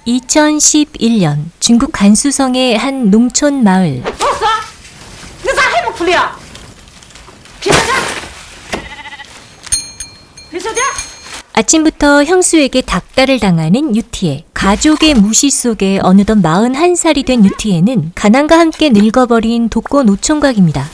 2011년 중국 간수성의 한 농촌 마을. 아침부터 형수에게 닭달을 당하는 유티에. 가족의 무시 속에 어느덧 41살이 된 유티에는 가난과 함께 늙어버린 독거 노총각입니다.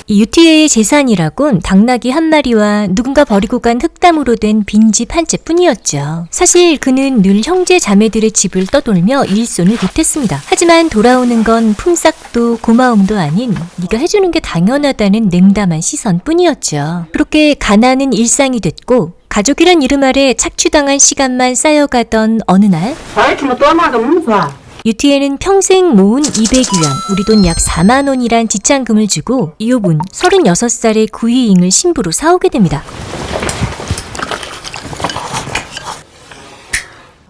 이 유티에의 재산이라곤 당나귀 한 마리와 누군가 버리고 간 흙담으로 된 빈집 한 채뿐이었죠. 사실 그는 늘 형제 자매들의 집을 떠돌며 일손을 보탰습니다. 하지만 돌아오는 건 품삯도 고마움도 아닌 네가 해주는 게 당연하다는 냉담한 시선뿐이었죠. 그렇게 가난은 일상이 됐고 가족이란 이름 아래 착취당한 시간만 쌓여가던 어느 날 유티에는 평생 모은 200위안, 우리 돈 약 4만 원이란 지참금을 주고 이호분 36살의 구이잉을 신부로 사오게 됩니다.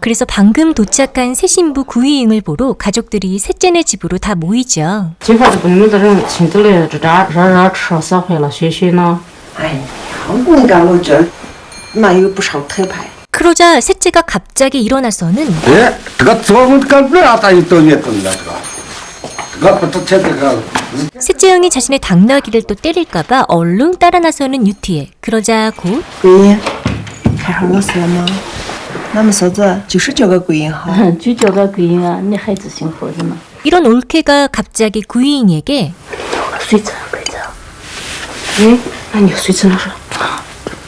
그래서 방금 도착한 새 신부 구이잉을 보러 가족들이 셋째네 집으로 다 모이죠. 그러자 셋째가 갑자기 일어나서는 셋째 형이 자신의 당나귀를 또 때릴까봐 얼른 따라 나서는 유티에. 그러자 곧 이런 올케가 갑자기 구이잉에게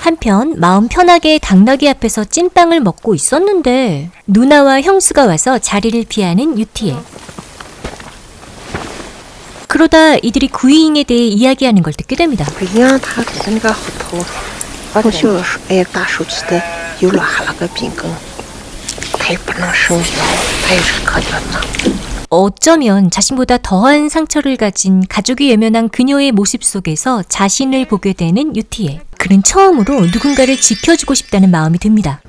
한편 마음 편하게 당나귀 앞에서 찐빵을 먹고 있었는데 누나와 형수가 와서 자리를 피하는 유티에. 그러다 이들이 구이잉에 대해 이야기하는 걸 듣게 됩니다. 어쩌면 자신보다 더한 상처를 가진 가족이 외면한 그녀의 모습 속에서 자신을 보게 되는 유티에. 그는 처음으로 누군가를 지켜주고 싶다는 마음이 듭니다.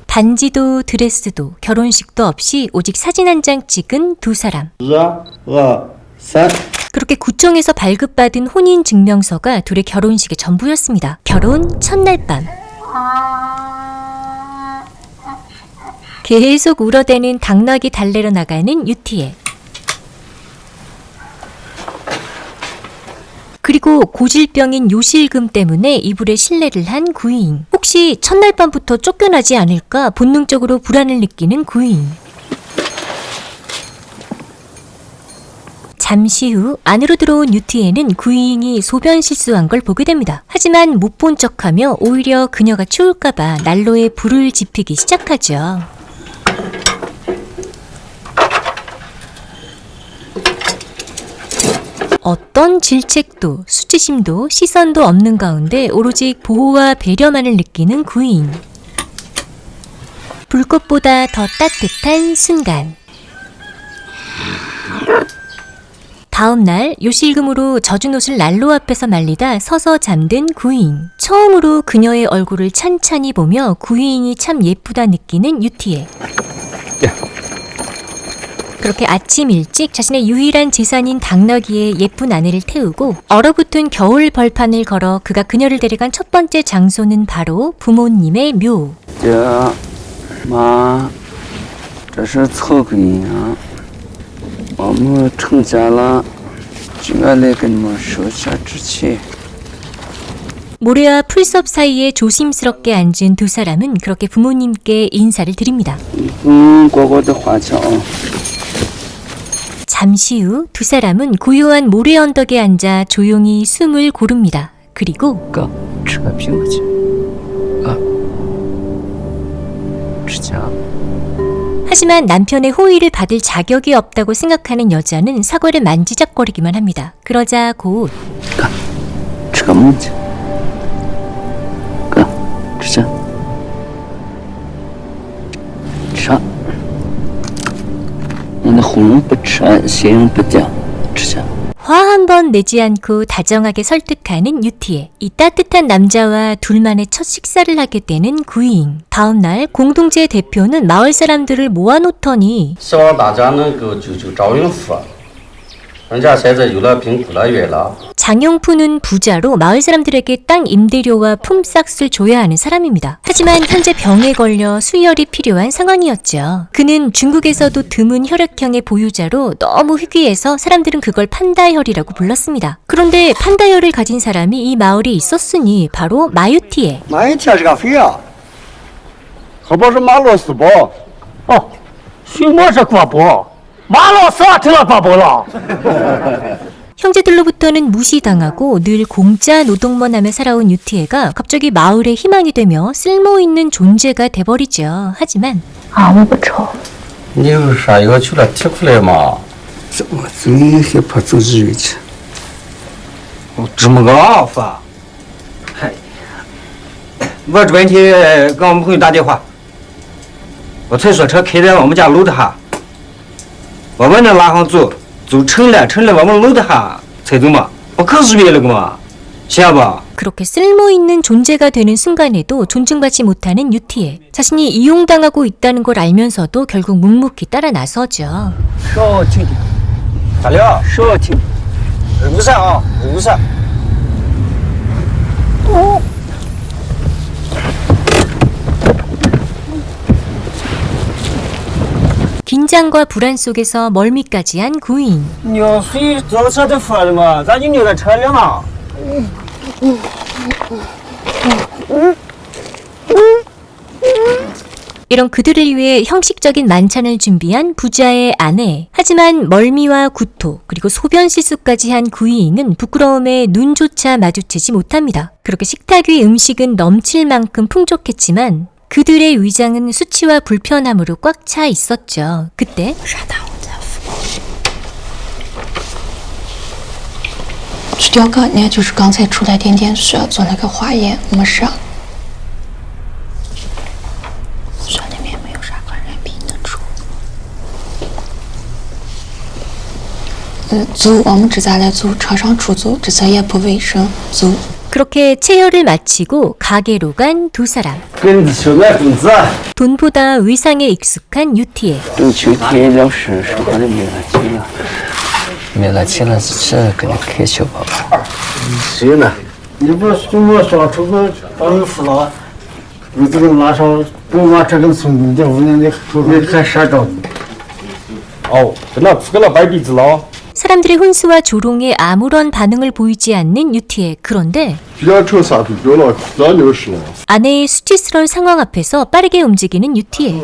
반지도 드레스도 결혼식도 없이 오직 사진 한 장 찍은 두 사람. 그렇게 구청에서 발급받은 혼인증명서가 둘의 결혼식의 전부였습니다. 결혼 첫날 밤. 계속 울어대는 당나귀 달래러 나가는 유티에. 그리고 고질병인 요실금 때문에 이불에 실례를 한 구이잉. 혹시 첫날 밤부터 쫓겨나지 않을까 본능적으로 불안을 느끼는 구이잉. 잠시 후 안으로 들어온 유티에는 구이잉이 소변 실수한 걸 보게 됩니다. 하지만 못 본 척하며 오히려 그녀가 추울까봐 난로에 불을 지피기 시작하죠. 어떤 질책도 수치심도 시선도 없는 가운데 오로지 보호와 배려만을 느끼는 구이잉. 불꽃보다 더 따뜻한 순간. 다음 날 요실금으로 젖은 옷을 난로 앞에서 말리다 서서 잠든 구이잉. 처음으로 그녀의 얼굴을 찬찬히 보며 구이잉이 참 예쁘다 느끼는 유티에. 그렇게 아침 일찍 자신의 유일한 재산인 당나귀의 예쁜 아내를 태우고 얼어붙은 겨울 벌판을 걸어 그가 그녀를 데려간 첫 번째 장소는 바로 부모님의 묘. 마, 这是凑合呀。我们成家了，就要来跟你们说下之前。 모래와 풀섭 사이에 조심스럽게 앉은 두 사람은 그렇게 부모님께 인사를 드립니다. 乖乖的花桥。 잠시 후 두 사람은 고요한 모래 언덕에 앉아 조용히 숨을 고릅니다. 그리고 하지만 남편의 호의를 받을 자격이 없다고 생각하는 여자는 사과를 만지작거리기만 합니다. 그러자 곧 화 한 번 내지 않고 다정하게 설득하는 유티에. 이 따뜻한 남자와 둘만의 첫 식사를 하게 되는 구이잉. 다음날 공동체 대표는 마을 사람들을 모아놓더니 希望大家能够救赵永福，人家现在有了贫苦了月了。 장영푸는 부자로 마을 사람들에게 땅 임대료와 품삯을 줘야 하는 사람입니다. 하지만 현재 병에 걸려 수혈이 필요한 상황이었죠. 그는 중국에서도 드문 혈액형의 보유자로 너무 희귀해서 사람들은 그걸 판다혈이라고 불렀습니다. 그런데 판다혈을 가진 사람이 이 마을에 있었으니 바로 마유티에. 马一天是个肥啊，可不是马路四宝。哦，水磨是国宝，马路死成了国宝了。 형제들로부터는 무시당하고 늘 공짜 노동만 하며 살아온 유티에가 갑자기 마을의 희망이 되며 쓸모있는 존재가 돼버리죠. 하지만 你有啥要求了提出来嘛？这我最害怕走日月去。这么个啊，发。嗨，我这半天给我们朋友打电话，我才说车开在我们家楼底下，我们那拉上走，走成了我们楼底下才走嘛，不可是别了个嘛，行吧？ 그렇게 쓸모있는 존재가 되는 순간에도 존중받지 못하는 유티에. 자신이 이용당하고 있다는 걸 알면서도 결국 묵묵히 따라 나서죠. 少听听，大廖，少听，没啥啊，没啥。 긴장과 불안 속에서 멀미까지 한 구인. 尿水坐车都喝了嘛，咋就尿在车里了？ 이런 그들을 위해 형식적인 만찬을 준비한 부자의 아내. 하지만 멀미와 구토 그리고 소변 실수까지 한 구이잉은 부끄러움에 눈조차 마주치지 못합니다. 그렇게 식탁 위 음식은 넘칠 만큼 풍족했지만 그들의 위장은 수치와 불편함으로 꽉 차 있었죠. 그때 去雕刻，那就是刚才出来点点血，做了个化验，没事。血里面没有啥感染病的出。走，我们这再来走，车上出走，这次也不卫生，走。 그렇게 체열을 마치고 가게로 간 두 사람. 跟着小爱公子， 돈보다 위상에 익숙한 유티에. 等秋天了是说好的没了去了，没了去了是给你开小宝宝。谁呢？你不是我说出个当你父老，你这个马上不把这个送公家屋呢，你还啥着？哦，跟那吃个了白鼻子了。 사람들의 혼수와 조롱에 아무런 반응을 보이지 않는 유티에. 그런데 这辆车刹住表了，咱就是了。 아내의 수치스러운 상황 앞에서 빠르게 움직이는 유티에.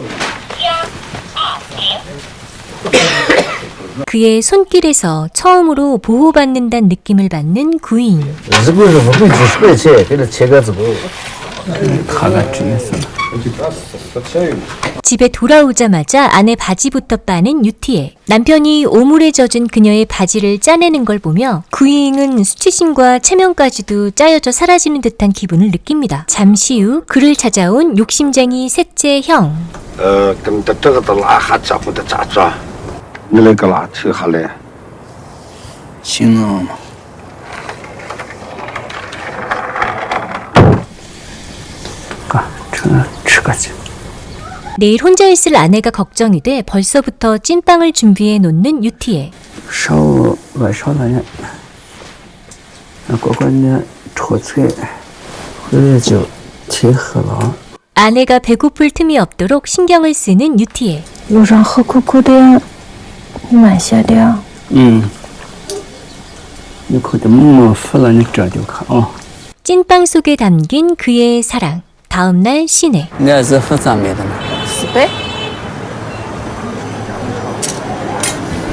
그의 손길에서 처음으로 보호받는다는 느낌을 받는 구인. 是不是我会几块钱给他切个子不？ 他个真是。 집에 돌아오자마자 아내 바지부터 빠는 유티에. 남편이 오물에 젖은 그녀의 바지를 짜내는 걸 보며 구이잉은 수치심과 체면까지도 짜여져 사라지는 듯한 기분을 느낍니다. 잠시 후 그를 찾아온 욕심쟁이 셋째 형. 跟着这个的拉下家伙的咋着？你那个拉停下来。行了。 吃个去。 내일 혼자 있을 아내가 걱정이 돼 벌써부터 찐빵을 준비해 놓는 유티에. 晚上呢，过呢炒菜，回来就挺好了。 아내가 배고플 틈이 없도록 신경을 쓰는 유티에. 路上喝苦苦的，你慢些点。你可得摸服了，你这就看啊。 찐빵 속에 담긴 그의 사랑. 다음날 시내. 那是复杂买的吗？ 4杯。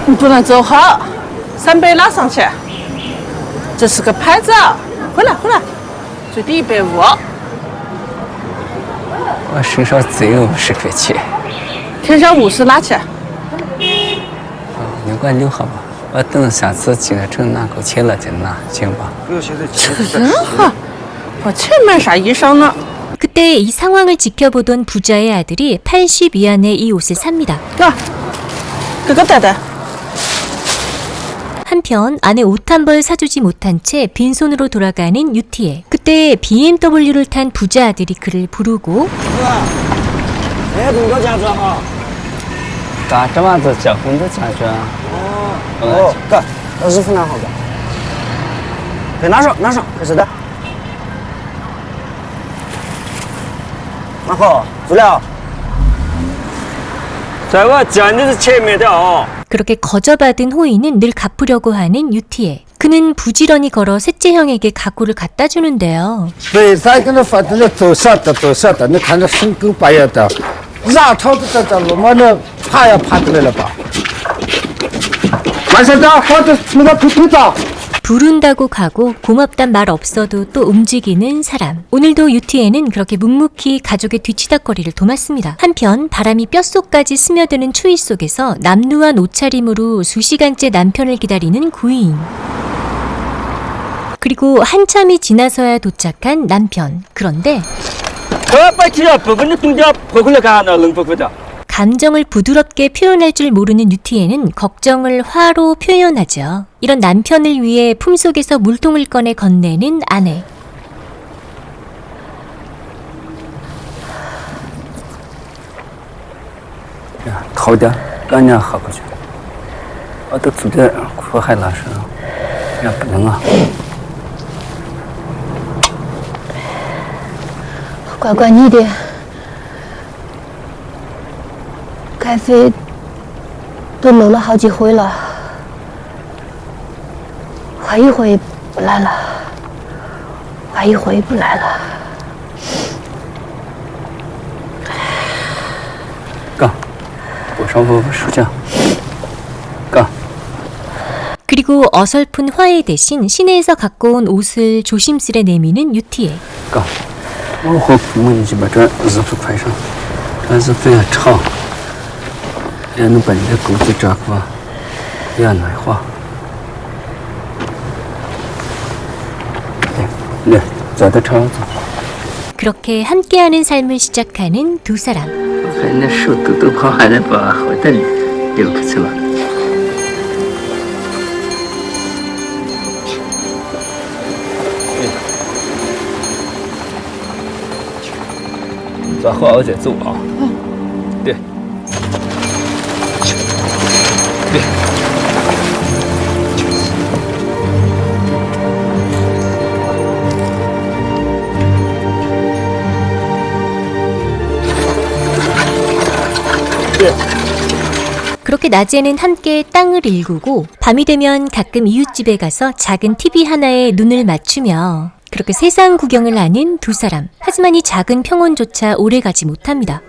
你不能走好，3杯拿上去。这是个牌子，回来，最低150。我身上只有50块钱。添上50拿去。你给我留好吧，我等下次进了城拿够钱了再拿，行吧？真好，我去买啥衣裳呢？ 그때 이 상황을 지켜보던 부자의 아들이 80위안에 이 옷을 삽니다. 야, 그거带带。 한편 아내 옷 한 벌 사주지 못한 채 빈손으로 돌아가는 유티에. 그때 BMW를 탄 부자 아들이 그를 부르고 哎，怎么着驾照啊？咋这么子结婚的家眷？哦，哥，那衣服拿好哥。给拿上，拿上，开始的。拿好，足料。在我讲的是前面的哦。 그렇게 거저받은 호의는 늘 갚으려고 하는 유티에. 그는 부지런히 걸어 셋째 형에게 가구를 갖다 주는데요. 对，咱跟那发的那走下的，走下的，你看这深沟八叶的，让朝的这路嘛，那爬也爬出来了吧？完事的，好的，那个推的。 부른다고 가고 고맙단 말 없어도 또 움직이는 사람. 오늘도 유티에는 그렇게 묵묵히 가족의 뒤치다거리를 도맡습니다. 한편 바람이 뼛속까지 스며드는 추위 속에서 남루한 옷차림으로 수시간째 남편을 기다리는 구인. 그리고 한참이 지나서야 도착한 남편. 그런데 감정을 부드럽게 표현할 줄 모르는 유티에는 걱정을 화로 표현하죠. 이런 남편을 위해 품속에서 물통을 꺼내 건네는 아내.呀，好点，赶紧喝过去。我都煮点苦海拉屎，也不能啊。 乖乖你的，开飞都弄了好几回了，换一回不来了，换一回不来了。 가, 보상부 수장. 가. 그리고 어설픈 화해 대신 시내에서 갖고 온 옷을 조심스레 내미는 유티에. 가. 我和父母一起把这日子快上，这日子也长，也能把你的狗子照顾，也暖和。来，走到车子。 그렇게 함께하는 삶을 시작하는 두 사람. 还那手都跑，还得把后袋里溜出去了。做好我再走啊。对。对。 그렇게 낮에는 함께 땅을 일구고 밤이 되면 가끔 이웃집에 가서 작은 TV 하나에 눈을 맞추며 그렇게 세상 구경을 하는 두 사람. 하지만 이 작은 평온조차 오래가지 못합니다.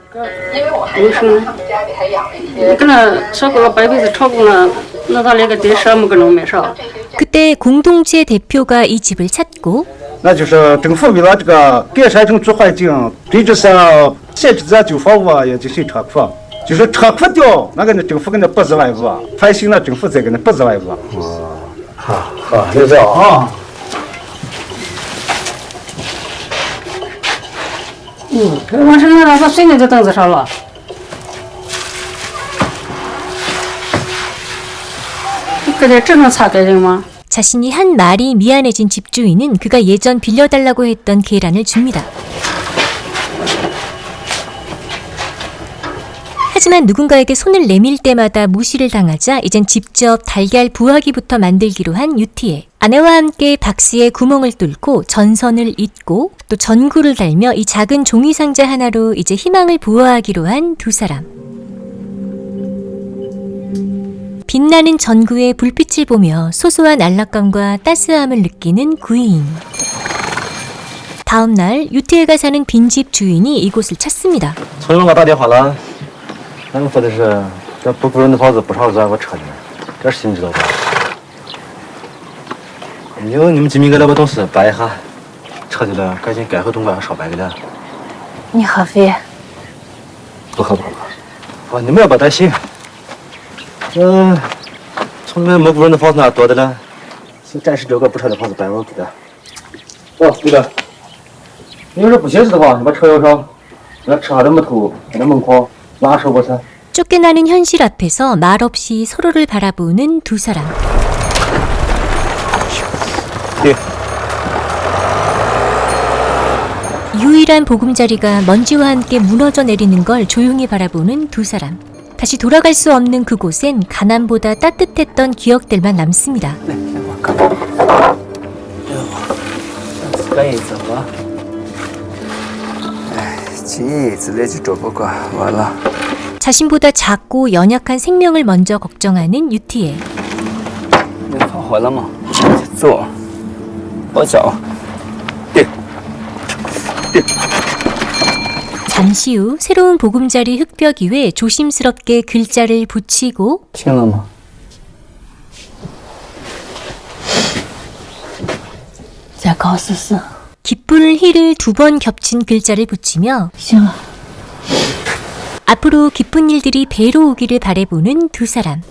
그때 공동체 대표가 이 집을 찾고 那就是政府为了这个改善城住环境，对这些限制咱旧房屋啊，也进行车库。 就是车库掉，那个呢政府给那拨1万5，翻新了政府再给那拨1万5。好，好，就这样啊。完成了，把水泥就凳子上了。这得这能擦干净吗？ 자신이 한 말이 미안해진 집주인은 그가 예전 빌려달라고 했던 계란을 줍니다. 하지만 누군가에게 손을 내밀 때마다 무시를 당하자 이젠 직접 달걀 부화기부터 만들기로 한 유티에. 아내와 함께 박스에 구멍을 뚫고 전선을 잇고 또 전구를 달며 이 작은 종이 상자 하나로 이제 희망을 부화하기로 한 두 사람. 빛나는 전구의 불빛을 보며 소소한 안락감과 따스함을 느끼는 구인. 다음 날 유티에가 사는 빈집 주인이 이곳을 찾습니다. 村长给我打电话了，俺们说的是这不人的房子不少咱我撤的，这事你知道吧？以后你们居民给那个董事办一下，撤的了赶紧改合同吧，少办给了。你喝啡？不喝不喝，好你们也别担心。村里面没人的房子那多的了，就暂时找个不撤的房子办我给的。哦，对了，你要是不寻思的话，你把车摇上，那车的木头在那门口拉手过去。 쫓겨나는 현실 앞에서 말없이 서로를 바라보는 두 사람. 유일한 보금자리가 먼지와 함께 무너져 내리는 걸 조용히 바라보는 두 사람. 다시 돌아갈 수 없는 그곳엔 가난보다 따뜻했던 기억들만 남습니다. 可以走了。哎，这次来就找不过，完了。 자신보다 작고 연약한 생명을 먼저 걱정하는 유티에. 你放好了吗？坐，我脚，对，对。 잠시 후 새로운 보금자리 흙벽 위에 조심스럽게 글자를 붙이고 听了吗？ 再高试试。 깃불 힐을 2번 겹친 글자를 붙이며 行了， 앞으로 기쁜 일들이 배로 오기를 바라보는 두 사람.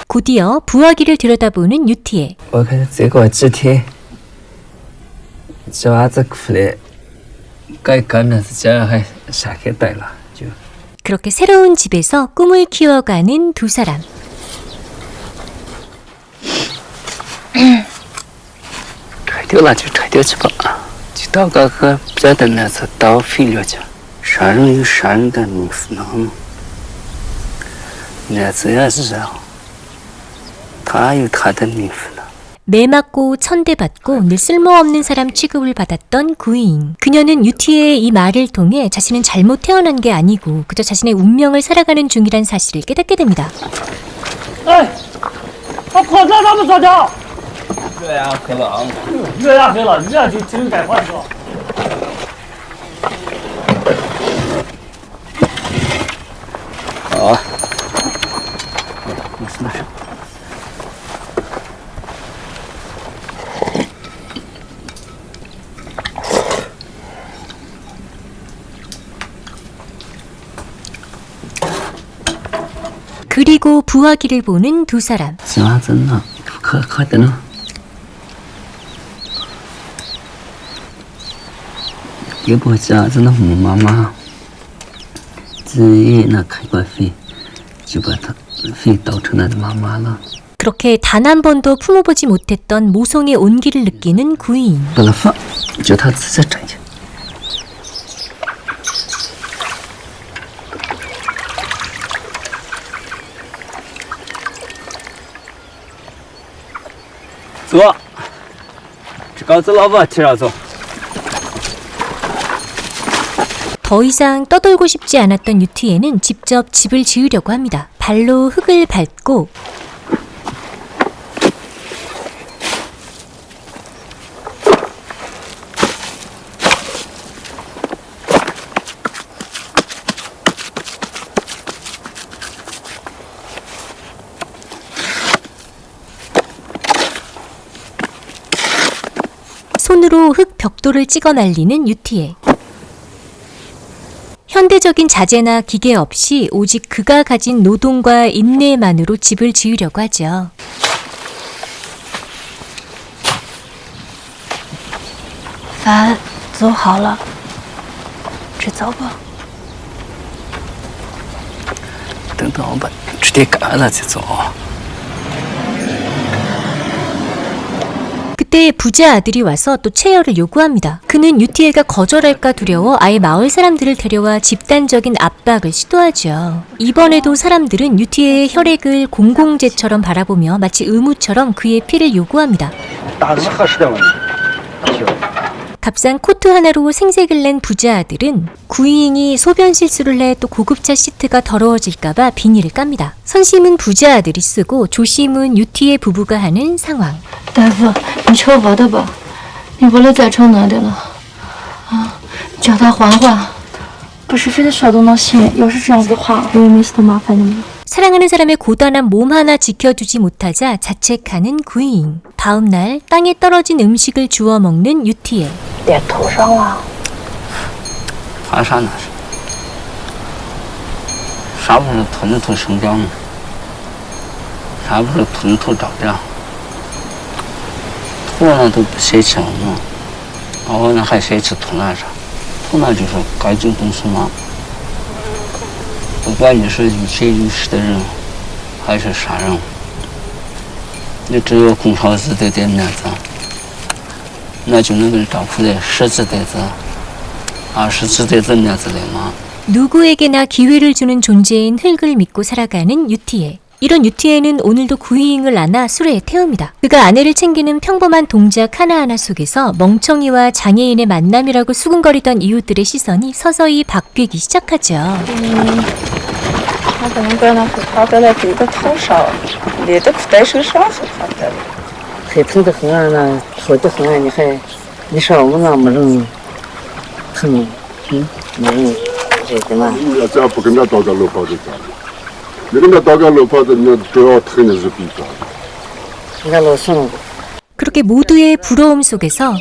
곧이어 부화기를 들여다보는 유티에. 我看这个几天，这娃子哭的，该干了，这还下开带了，就。 그렇게 새로운 집에서 꿈을 키워가는 두 사람. 拆掉了就拆掉去吧，就到个别的那次到废了去。杀人有杀人的命负呢，那次也是这样，他有他的命负呢。 매 맞고 천대받고 늘 쓸모없는 사람 취급을 받았던 구인. 그녀는 유티의 이 말을 통해 자신은 잘못 태어난 게 아니고 그저 자신의 운명을 살아가는 중이란 사실을 깨닫게 됩니다. 哎，我跑这怎么说的？月牙黑了啊！月牙黑了，这就真该换掉。好，没事没事。 그리고 부화기를 보는 두 사람. 这娃子呢，可的呢。也不家子那母妈妈，自己那开过肺，就把他肺倒成他的妈妈了。 그렇게 단 한 번도 품어보지 못했던 모성의 온기를 느끼는 구인. 不能放，就他自己站起。 走，这稿子老婆提上走。 더 이상 떠돌고 싶지 않았던 유티에는 직접 집을 지으려고 합니다. 발로 흙을 밟고 손으로 흙 벽돌을 찍어 날리는 유티에. 현대적인 자재나 기계 없이 오직 그가 가진 노동과 인내만으로 집을 지으려고 하죠. 饭做好了，吃走吧。 等到我把吃点干了再走。 그때 부자 아들이 와서 또 체열을 요구합니다. 그는 유티에가 거절할까 두려워 아예 마을 사람들을 데려와 집단적인 압박을 시도하죠. 이번에도 사람들은 유티에의 혈액을 공공재처럼 바라보며 마치 의무처럼 그의 피를 요구합니다. 打是合适的吗？ 값싼 코트 하나로 생색을 낸 부자 아들은 구잉이 소변 실수를 해 또 고급차 시트가 더러워질까봐 비닐을 깝니다. 선심은 부자 아들이 쓰고 조심은 유티의 부부가 하는 상황. 大夫，你求我的吧，你不能再逞能的了啊！叫他缓缓，不是非得说动到心。要是这样子的话，我也每次都麻烦你们了。 사랑하는 사람의 고단한 몸 하나 지켜주지 못하자 자책하는 구잉. 다음 날 땅에 떨어진 음식을 주워 먹는 유티에. 点头上了。怕啥那是？啥不是吞吐生长？啥不是吞吐着凉？吐了都不谁吃了嘛？哦，那还谁吃吐那啥？吐那就是该进公司嘛。不管你是有钱有势的人，还是啥人，你只有供上自己的面子，那就能够照顾的实自的子，实自的子面子的嘛。 누구에게나 기회를 주는 존재인 흙을 믿고 살아가는 유티에. 이런 유티에는 오늘도 구이잉을 안아 수레에 태웁니다. 그가 아내를 챙기는 평범한 동작 하나하나 속에서 멍청이와 장애인의 만남이라고 수군거리던 이웃들의 시선이 서서히 바뀌기 시작하죠. 他可能在那会趴在那这个头上，你的裤带手上是趴在的。还疼得很啊，那疼得很啊！你说我们那没人疼，没人这个嘛。你要这样不跟人家祷告路跑就咋了？你跟人家祷告路跑的，你主要疼的是比较。 那老孙。 그렇게 모두의 부러움 속에서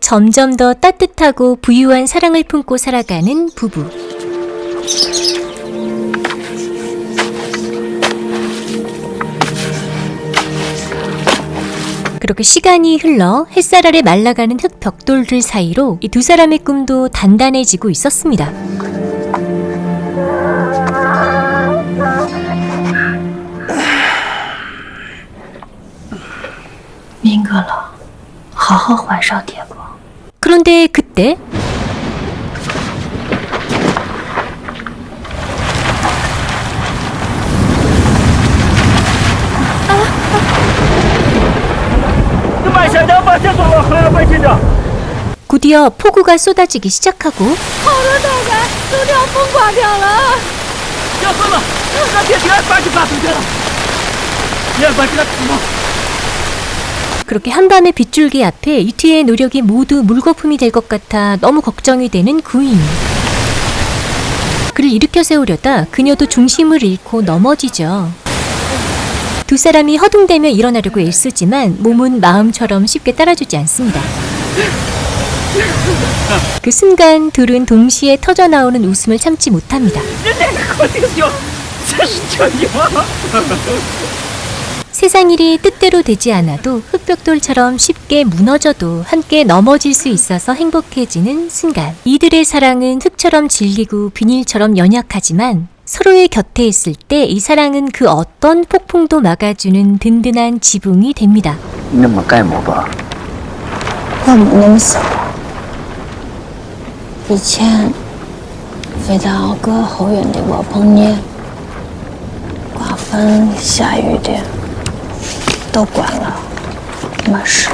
점점 더 따뜻하고 부유한 사랑을 품고 살아가는 부부. 그렇게 시간이 흘러 햇살 아래 말라가는 흙 벽돌들 사이로 이 두 사람의 꿈도 단단해지고 있었습니다. 明哥了，好好还上铁锅。 그런데 그때 곧이어 폭우가 쏟아지기 시작하고 好的，大概都掉风刮掉了。要疯了，那铁皮把就刮出去了，也把这个土。 그렇게 한밤의 빗줄기 앞에 유티의 노력이 모두 물거품이 될 것 같아 너무 걱정이 되는 구인. 그를 일으켜 세우려다 그녀도 중심을 잃고 넘어지죠. 두 사람이 허둥대며 일어나려고 애쓰지만 몸은 마음처럼 쉽게 따라주지 않습니다. 그 순간 둘은 동시에 터져나오는 웃음을 참지 못합니다. 세상 일이 뜻대로 되지 않아도 흙벽돌처럼 쉽게 무너져도 함께 넘어질 수 있어서 행복해지는 순간. 이들의 사랑은 흙처럼 질기고 비닐처럼 연약하지만 서로의 곁에 있을 때 이 사랑은 그 어떤 폭풍도 막아주는 든든한 지붕이 됩니다. 那么干么吧？我没那么想。以前飞到个后院的窝棚里，刮风下雨的都关了，没事。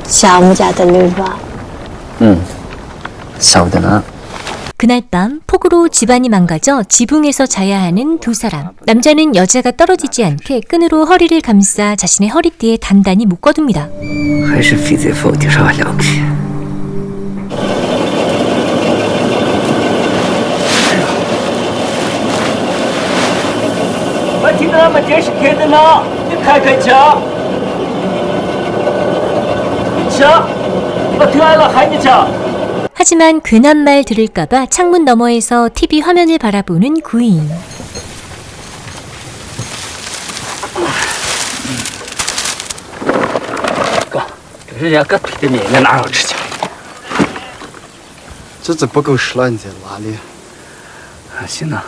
下我们家的驴吧。 晓得了。 그날 밤 폭우로 집안이 망가져 지붕에서 자야 하는 두 사람. 남자는 여자가 떨어지지 않게 끈으로 허리를 감싸 자신의 허리띠에 단단히 묶어둡니다. 还是飞在房顶上了不起。我听到他们电视开的呢，你开枪。枪，我听完了喊你枪。 하지만 괜한 말 들을까봐 창문 너머에서 TV 화면을 바라보는 구인. 哥，这人家哥推的面，俺哪有吃去？这次不够吃了，你再拉里。行了，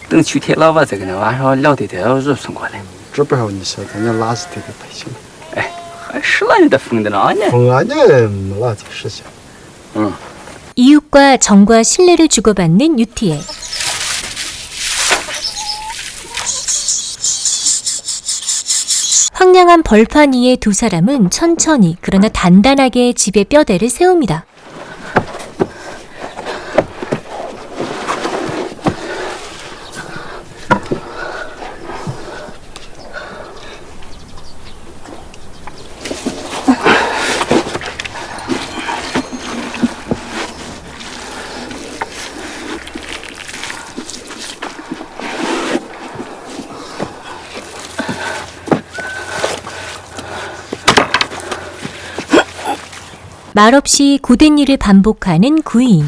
等秋天了，我再跟你晚上聊点点肉送过来。这不好，你晓得，你拉是这个不行。哎，还是了你的疯的呢呢？疯啊，你没拉这事情。 이웃과 정과 신뢰를 주고받는 유티에. 황량한 벌판 위에 두 사람은 천천히 그러나 단단하게 집의 뼈대를 세웁니다. 말없이 고된 일을 반복하는 구이인.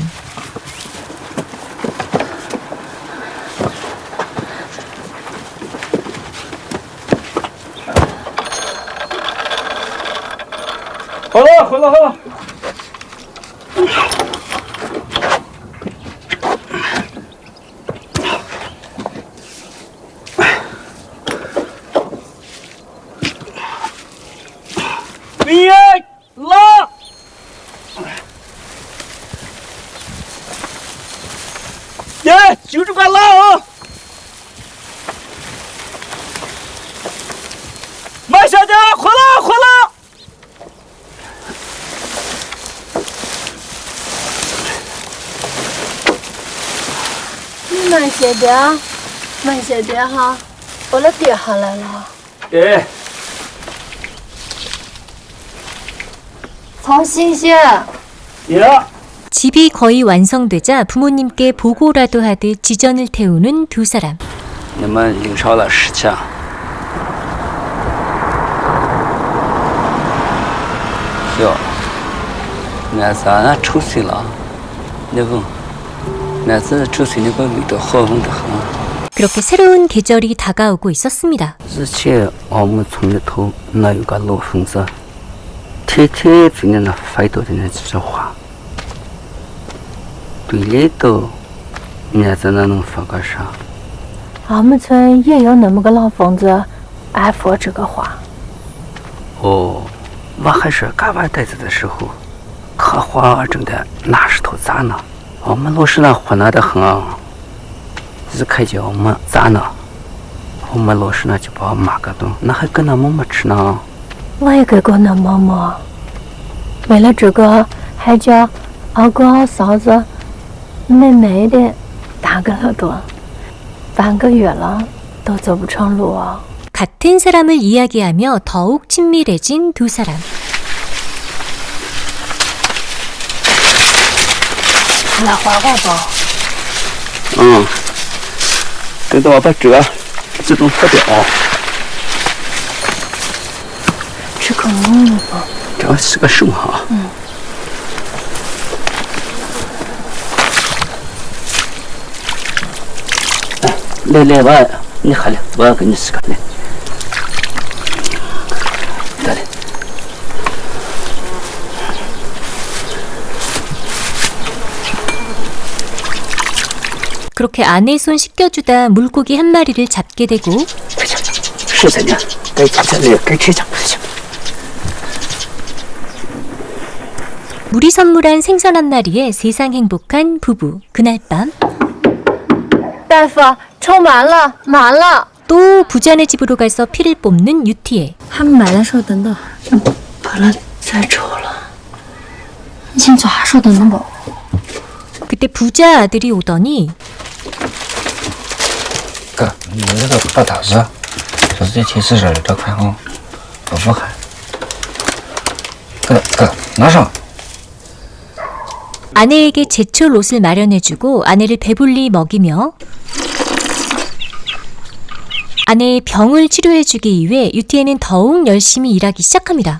好了，好了，好了。别拉！耶，就这么拉啊！慢下点，回来，回来！你慢些点，慢些点哈，我了跌下来了。对。 정신씨. 예. 집이 거의 완성되자 부모님께 보고라도 하듯 지전을 태우는 두 사람. 你们领少了10枪。哟，那咱抽水了，那个，那是抽水那个味道好闻得很。 그렇게 새로운 계절이 다가오고 있었습니다. 之前我们村里头那有个老疯子。 天天在那飞到的那几句话，对里头，伢子那能说个啥？俺们村也有那么个老疯子，爱说这个话。哦，我还是嘎巴呆子的时候，可话真的拿石头砸呢。我们老师那活难得很啊，一开叫我们砸呢，我们老师那就把我骂个顿，那还跟那馍馍吃呢。 我也给过那馍馍，为了这个还叫二哥嫂子美美的打个了顿，半个月了都走不成路啊。 같은 사람을 이야기하며 더욱 친밀해진 두 사람.来画画吧。等到我把这自动脱掉。 这个木吧，这是个手哈。来来，你喝来，我给你洗个来。得嘞。 그렇게 아내 손 씻겨주다 물고기 한 마리를 잡게 되고 是的呢，该吃这来，该吃这不行。 물이 선물한 생선 한 마리에 세상 행복한 부부. 그날 밤 大夫，抽满了，满了。 또 부자네 집으로 가서 피를 뽑는 유티에. 还没买的时候等等，不能再抽了。你先抓手等等吧。 그때 부자 아들이 오더니 哥，你这个不打字，就是这提示这块啊，不看。哥，拿上。 아내에게 제철 옷을 마련해주고 아내를 배불리 먹이며 아내의 병을 치료해주기 위해 유티에는 더욱 열심히 일하기 시작합니다.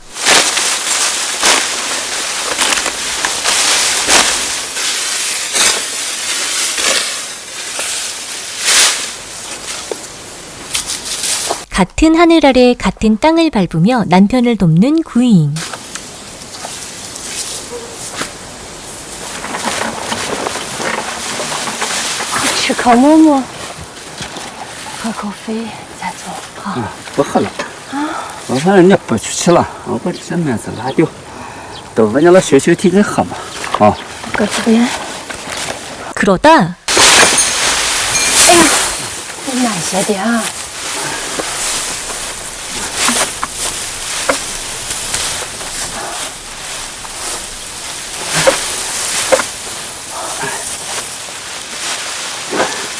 같은 하늘 아래 같은 땅을 밟으며 남편을 돕는 구이인. 吃口馍馍，喝口水再走啊。不喝了。我反正你不出去了，我把这些面子拉掉，都问你了消消体再喝嘛。啊。搁这边。 그러다 你慢些点啊。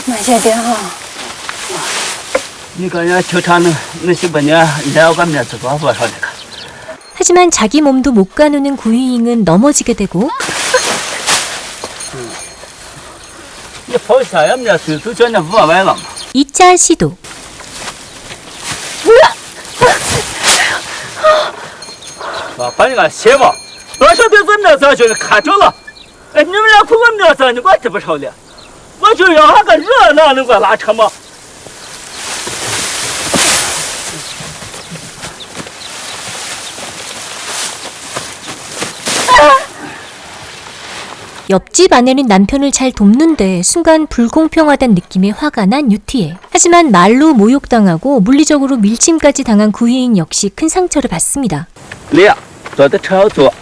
慢些点哈。你刚才球场那些把你来个面子多少那个？ 하지만 자기 몸도 못 가누는 구이잉은 넘어지게 되고 你跑下呀，面子都叫你饿歪了嘛。 2차 시도. 把你个鞋吧，我说的是那啥就是看着了，哎，你们俩给我那啥，你管这不少了，我就要那个热闹，能给我拉扯吗？ 옆집 아내는 남편을 잘 돕는데 순간 불공평하다는 느낌에 화가 난 유티에. 하지만 말로 모욕당하고 물리적으로 밀침까지 당한 구희인 역시 큰 상처를 받습니다. 你坐的车坐，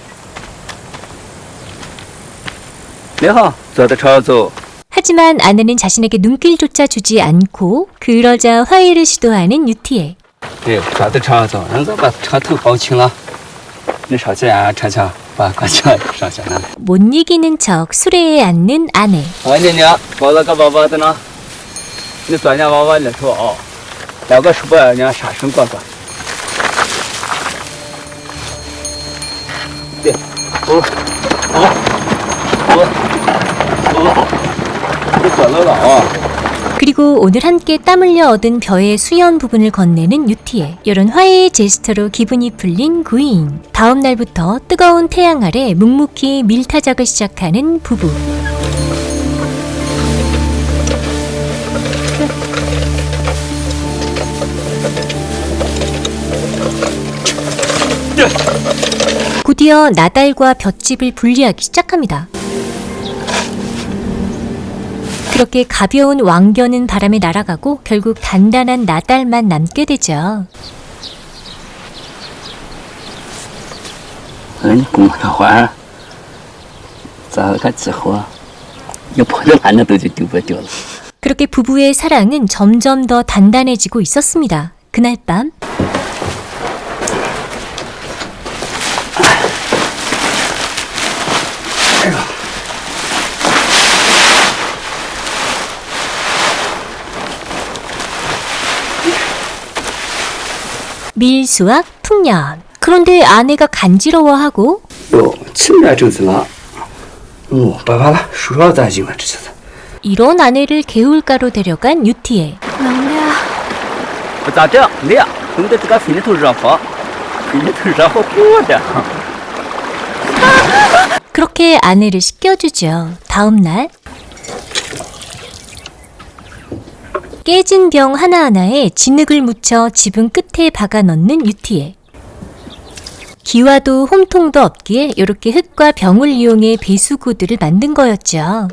你好，坐的车坐。 하지만 아내는 자신에게 눈길조차 주지 않고 그러자 화해를 시도하는 유티에. 对，坐的车坐，人家把车头搞清了，你上去啊，车车。 把关起来，上去了。 못 이기는 척 수레에 앉는 아내. 你抱着个宝宝的呢，你钻家娃娃里头哦，两个手把人家杀生过过。对，你坐了了啊。 그리고 오늘 함께 땀 흘려 얻은 벼의 수연 부분을 건네는 유티에. 이런 화해의 제스처로 기분이 풀린 구이인. 다음 날부터 뜨거운 태양 아래 묵묵히 밀타작을 시작하는 부부. 곧이어 나달과 볏짚을 분리하기 시작합니다. 그렇게 가벼운 왕겨는 바람에 날아가고 결국 단단한 나달만 남게 되죠. 你公的话，咋个之后，要跑到哪那都就丢不掉了。 그렇게 부부의 사랑은 점점 더 단단해지고 있었습니다. 그날 밤 밀수확 풍년. 그런데 아내가 간지러워하고 哟，吃面正是了。白发了，手上咋就这是？ 이런 아내를 개울가로 데려간 유티에. 不咋这样，你呀，等着这个肺里头热火，肺里头热火火的。 그렇게 아내를 씻겨주죠. 다음 날 깨진 병 하나하나에 진흙을 묻혀 지붕 끝에 박아 넣는 유티에. 기와도 홈통도 없기에 이렇게 흙과 병을 이용해 배수구들을 만든 거였죠.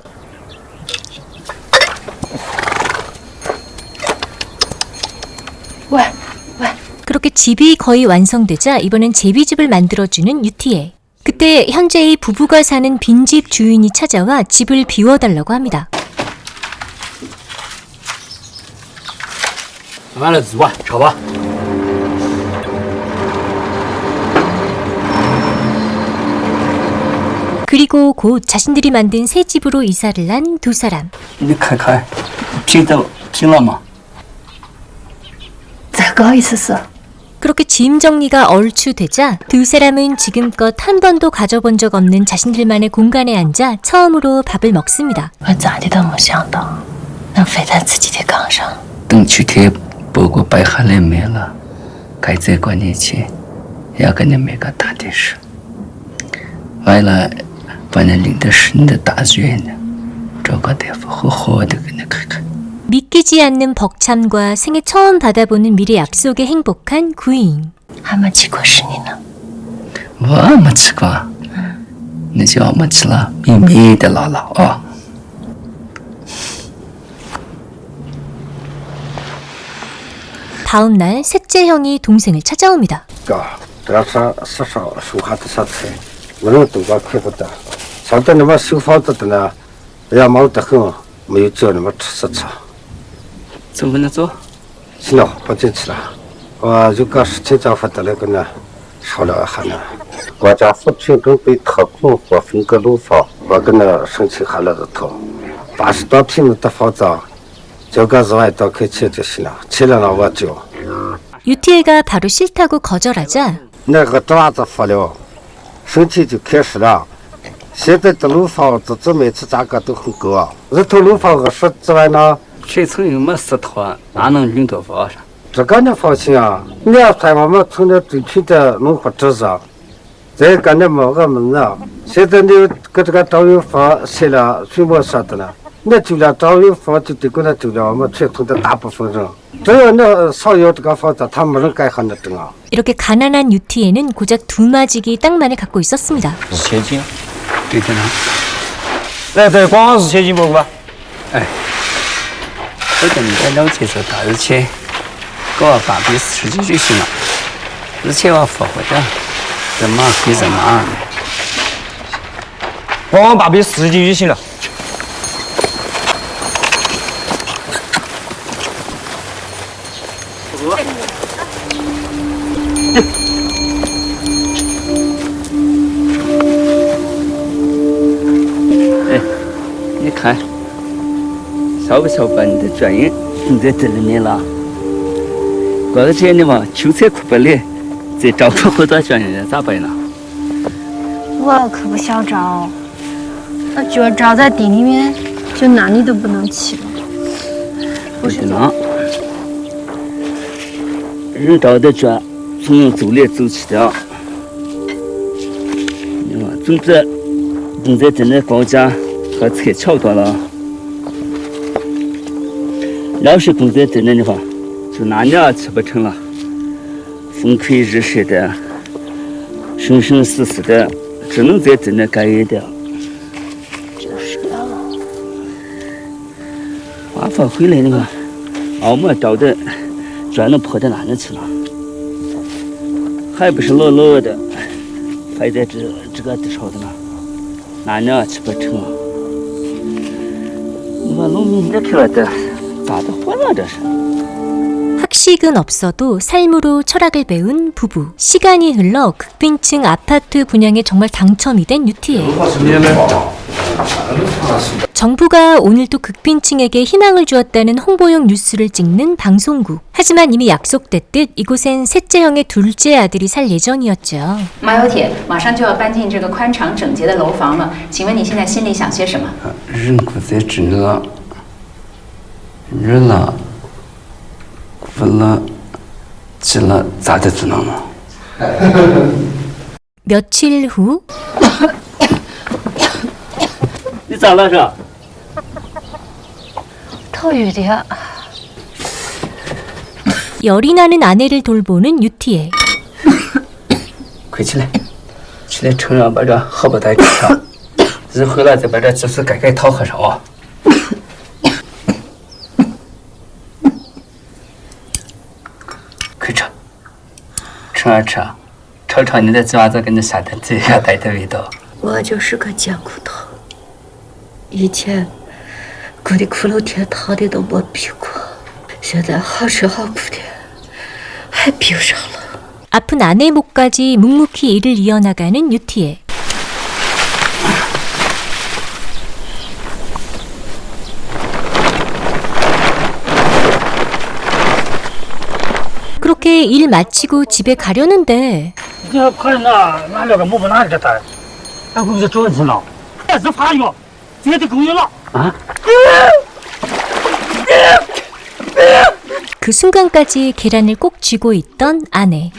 그렇게 집이 거의 완성되자 이번엔 제비집을 만들어주는 유티에. 그때 현재의 부부가 사는 빈집 주인이 찾아와 집을 비워달라고 합니다. 完了，走吧，吵吧。 그리고 곧 자신들이 만든 새 집으로 이사를 한 두 사람. 你看看，平了吗？ 再高一次次。 그렇게 짐 정리가 얼추되자 두 사람은 지금껏 한 번도 가져본 적 없는 자신들만의 공간에 앉아 처음으로 밥을 먹습니다. 我咋的都没想到，能飞在自己的岗上。 等躯体包裹摆下来没了，该再过年前要给你买个大的事。完了，把你领的是你的大院呢，找个大夫好好的给你看看。 믿기지 않는 벅참과 생애 처음 받아보는 미래 약속의 행복한 구인. 还没去过10年呢。我没吃过，那就没吃了，秘密的姥姥啊。 다음 날 셋째 형이 동생을 찾아옵니다. 这是手下的小菜，我们都把看不得。晓得你们收房子的呢，也忙得很，没有叫你们吃吃。 怎么能做？行了，不进去了。我有个事情叫他得来跟呢商量一下呢。国家扶贫准备特困或分割楼房，我跟那申请下来的头，80多平米的房子，交个2万多块钱就行了，钱了我交。 유티에가 바로 싫다고 거절하자 那个段子发了，申请就开始了。现在的楼房这每次价格都很高啊，一套楼房20几万呢。 谁曾有没4套，哪能领到房上？这个你放心啊，2算我们村的最贫的农户侄子，这干的么个么子？现在你搁这个赵云房写了什么说的呢？那就了赵云房就得跟他走了，我们传统的大部分人，只要那少有这个房子，他没人盖上的灯啊。 이렇게 가난한 유티에는 고작 두 마지기 땅만을 갖고 있었습니다. 现金，对的呢。这光是现金不吧？哎，我跟你在了解这大日钱，给我840几就行了。日钱我付回的，人嘛归人嘛。光840就行了。 你看，晓不晓把你的专业用在这里面了？过个这样的嘛，求财苦不来，再找个好多专业咋办呢？我可不想招，那脚着在地里面，就哪里都不能去了。不是呢，人找的脚从走来走去的，你看，总之，种在这里高价。 和菜巧多了，要是种在这里的话，就哪年吃不成了。风吹日晒的，生生死死的，只能在这里干一点。就是啊。挖发回来的话，熬馍找的，转能跑到哪里去了？还不是老老的，还在这个地上的呢，哪年吃不成啊？ 학식은 없어도 삶으로 철학을 배운 부부. 시간이 흘러 극빈층 아파트 분양에 정말 당첨이 된 유티에. 정부가 오늘도 극빈층에게 희망을 주었다는 홍보용 뉴스를 찍는 방송국. 하지만 이미 약속됐듯 이곳엔 셋째형의 둘째 아들이 살 예정이었죠. 马有铁马上就要搬进这个宽敞整洁的楼房了，请问你现在心里想些什么？人苦在这了，热了，苦了，急了，咋的做呢嘛？ 며칠 후 你咋了这？头有点。 열이 나는 아내를 돌보는 유티에. 快起来，起来承认把这喝不带吃上，日回来再把这鸡丝盖汤喝上啊！快吃，吃啊吃啊，尝尝你的鸡娃子跟你下的这个带的味道。我就是个贱骨头，以前过的苦肉甜汤的都没比过，现在好吃好苦的还比不上了。 아픈 아내 목까지 묵묵히 일을 이어나가는 유티에. 그렇게 일 마치고 집에 가려는데 你快拿了个木不拿这单，俺公司找人去了，这是法院，这得公园了啊！ 그 순간까지 계란을 꼭 쥐고 있던 아내.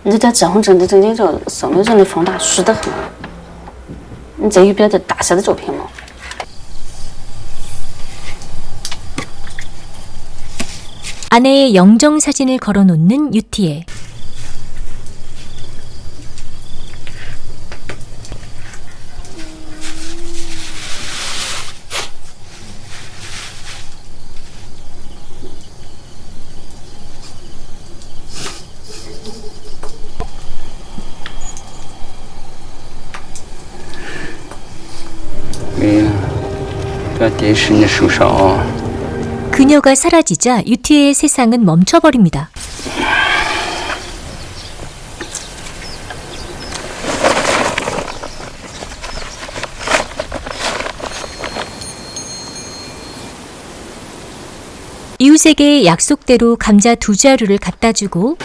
你在结婚证的这生了人的风大虚得很，你这有别的大些的照片吗？ 아내의 영정 사진을 걸어놓는 유티에. 내 신의 수사. 그녀가 사라지자 유티의 세상은 멈춰버립니다. 이웃에게 약속대로 감자 2자루를 갖다주고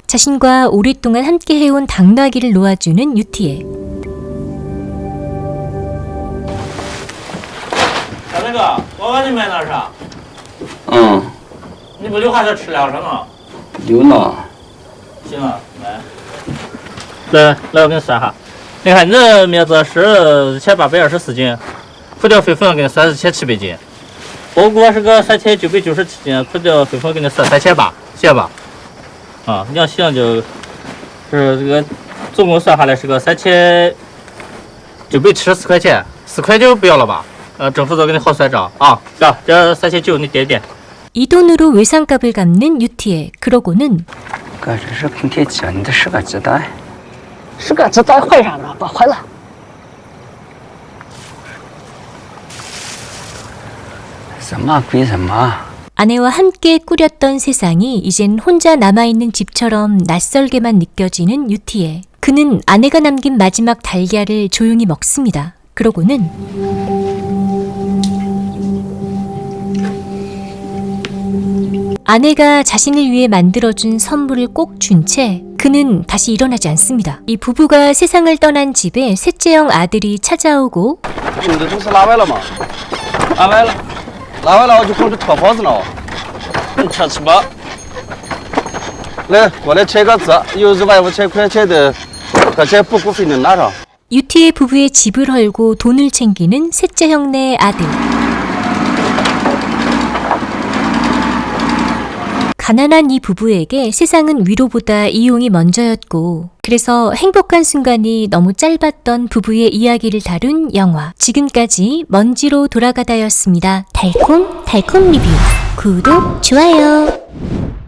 자신과 오랫동안 함께 해온 당나귀를 놓아주는 유티에. 那个，我碗你买那啥？嗯，你不留下这吃两声啊？留了。行啊，来，我给你算哈。你看你这面子是1824斤，苦掉飞粉给你算4700斤，包裹是个3997斤，苦掉飞粉给你算3800，行吧？啊，你要行就是这个总共算下来是个3974块钱，4块就不要了吧？政府都给你好算账啊，行，这3900你点点。 이 돈으로 외상값을 갚는 유티에. 그러고는 这是平贴钱的是个鸡蛋，是个鸡蛋坏上了，把坏了。什么归什么。 아내와 함께 꾸렸던 세상이 이젠 혼자 남아있는 집처럼 낯설게만 느껴지는 유티에. 그는 아내가 남긴 마지막 달걀을 조용히 먹습니다. 그러고는 아내가 자신을 위해 만들어준 선물을 꼭 준 채 그는 다시 일어나지 않습니다. 이 부부가 세상을 떠난 집에 셋째형 아들이 찾아오고 你的东西拿完了吗？拿完了，拿完了我就供着托包子了。你吃吃吧。来，过来签个字，有15000块钱的个钱补股费你拿上。 유티의 부부의 집을 헐고 돈을 챙기는 셋째 형네의 아들. 가난한 이 부부에게 세상은 위로보다 이용이 먼저였고, 그래서 행복한 순간이 너무 짧았던 부부의 이야기를 다룬 영화. 지금까지 먼지로 돌아가다였습니다. 달콤 리뷰. 구독, 좋아요.